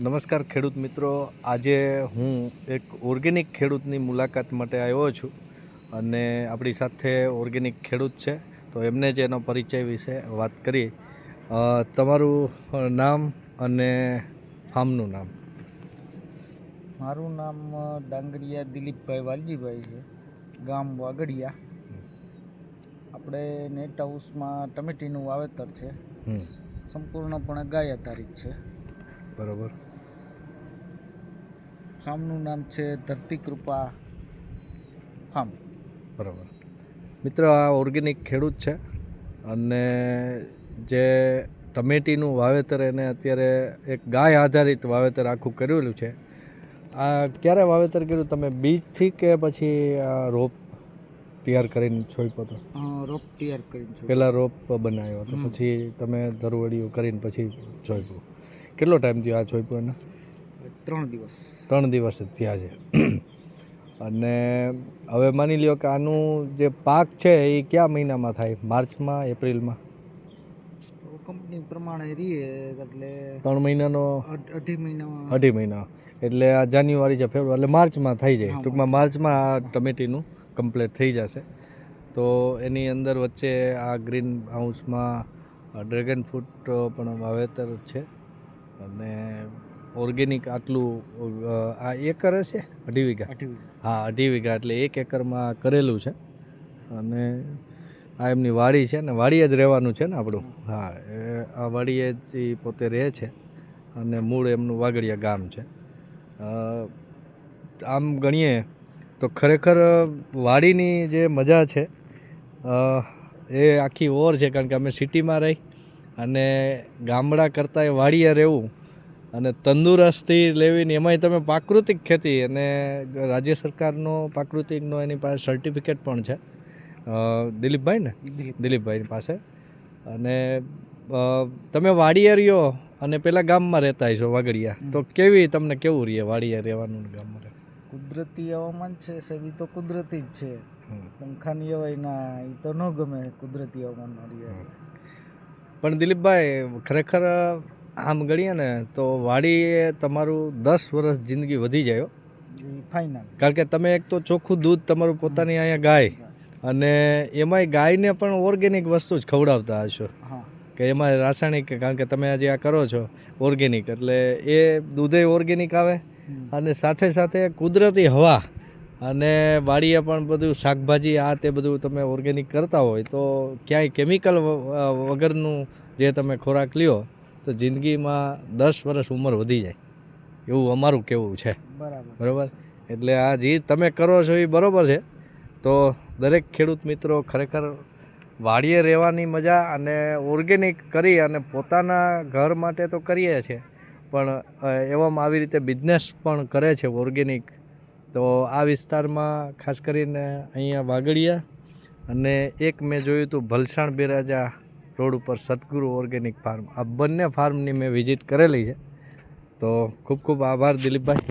નમસ્કાર ખેડૂત મિત્રો, આજે હું એક ઓર્ગેનિક ખેડૂતની મુલાકાત માટે આવ્યો છું અને આપણી સાથે ઓર્ગેનિક ખેડૂત છે, તો એમને જ એનો પરિચય વિશે વાત કરી. તમારું નામ અને ફાર્મનું નામ? મારું નામ ડાંગરિયા દિલીપભાઈ વાલજીભાઈ છે, ગામ વાગડિયા. આપણે નેટ હાઉસમાં ટમેટીનું વાવેતર છે, સંપૂર્ણપણે ગાય આધારિત છે. બરાબર. ફાર્મનું નામ છે ધરતી કૃપા ફાર્મ. બરાબર. મિત્રો, આ ઓર્ગેનિક ખેડૂત છે અને જે ટમેટીનું વાવેતર એને અત્યારે એક ગાય આધારિત વાવેતર આખું કરેલું છે. આ ક્યારે વાવેતર કર્યું તમે? બીજથી કે પછી આ રોપ તૈયાર કરીને છોડ્યો હતો? રોપ તૈયાર કરીને પહેલાં રોપ બનાવ્યો હતો, પછી તમે ધરવડીઓ કરીને પછી છોડ્યું. કેટલો ટાઈમ થયો આ છોડ્યું એને? 3 દિવસ. 3 દિવસ જ થયા છે. અને હવે માની લ્યો કે આનું જે પાક છે એ કયા મહિનામાં થાય? માર્ચમાં, એપ્રિલમાં? કંપની પ્રમાણે રહીએ એટલે 3 મહિનાનો? 2.5 મહિનામાં. 2.5 મહિના એટલે આ જાન્યુઆરી છે, ફેબ્રુઆરી, એટલે માર્ચમાં થઈ જાય. ટૂંકમાં માર્ચમાં આ ટમેટીનું કમ્પ્લીટ થઈ જશે. તો એની અંદર વચ્ચે આ ગ્રીન હાઉસમાં ડ્રેગન ફ્રૂટ પણ વાવેતર છે અને ઓર્ગેનિક આટલું આ એકર હશે? 2.5 વીઘા? હા, 2.5 વીઘા એટલે 1 એકરમાં કરેલું છે. અને આ એમની વાડી છે ને, વાડીએ જ રહેવાનું છે ને આપણું? હા, આ વાડીએ જ એ પોતે રહે છે અને મૂળ એમનું વાગડિયા ગામ છે. આમ ગણીએ તો ખરેખર વાડીની જે મજા છે એ આખી ઓર છે, કારણ કે અમે સિટીમાં રહી અને ગામડા કરતાં એ વાડીએ રહેવું અને તંદુરસ્તી લેવીને, એમાંય તમે પ્રાકૃતિક ખેતી, અને રાજ્ય સરકારનો પ્રાકૃતિકનો એની પાસે સર્ટિફિકેટ પણ છે, દિલીપભાઈ ને? દિલીપભાઈની પાસે. અને તમે વાડીએ રહ્યો અને પેલા ગામમાં રહેતા હશો વાગડિયા, તો તમને કેવું રહે વાડીએ રહેવાનું ગામમાં? કુદરતી હવામાન છે સાહેબ, એ તો કુદરતી જ છે. પંખાની હવાય ના, એ તો ન ગમે કુદરતી હવામાનમાં રહે. પણ દિલીપભાઈ, ખરેખર આમ ગણીએ ને તો વાડીએ તમારું 10 વર્ષ જિંદગી વધી જાય ફાઇનલ. કારણ કે તમે એક તો ચોખ્ખું દૂધ તમારું પોતાની અહીંયા ગાય, અને એમાંય ગાયને પણ ઓર્ગેનિક વસ્તુ જ ખવડાવતા હશો કે એમાં રાસાયણિક? કારણ કે તમે આજે આ કરો છો ઓર્ગેનિક, એટલે એ દૂધે ઓર્ગેનિક આવે અને સાથે સાથે કુદરતી હવા, અને વાડીએ પણ બધું શાકભાજી આ તે બધું તમે ઓર્ગેનિક કરતા હોય તો ક્યાંય કેમિકલ વગરનું જે તમે ખોરાક લ્યો તો જિંદગીમાં 10 વર્ષ ઉંમર વધી જાય, એવું અમારું કહેવું છે. બરાબર. એટલે આ જે તમે કરો છો એ બરાબર છે. તો દરેક ખેડૂત મિત્રો ખરેખર વાડીએ રહેવાની મજા અને ઓર્ગેનિક કરી અને પોતાના ઘર માટે તો કરીએ છીએ, પણ એવામાં આવી રીતે બિઝનેસ પણ કરે છે ઓર્ગેનિક. તો આ વિસ્તારમાં ખાસ કરીને અહીંયા વાગડિયા અને એક મેં જોયું હતું ભલસાણ બેરાજા રોડ ઉપર સદગુરુ ઓર્ગેનિક ફાર્મ, આ બંને ફાર્મની મેં વિઝિટ કરેલી છે. તો ખૂબ ખૂબ આભાર દિલીપભાઈ.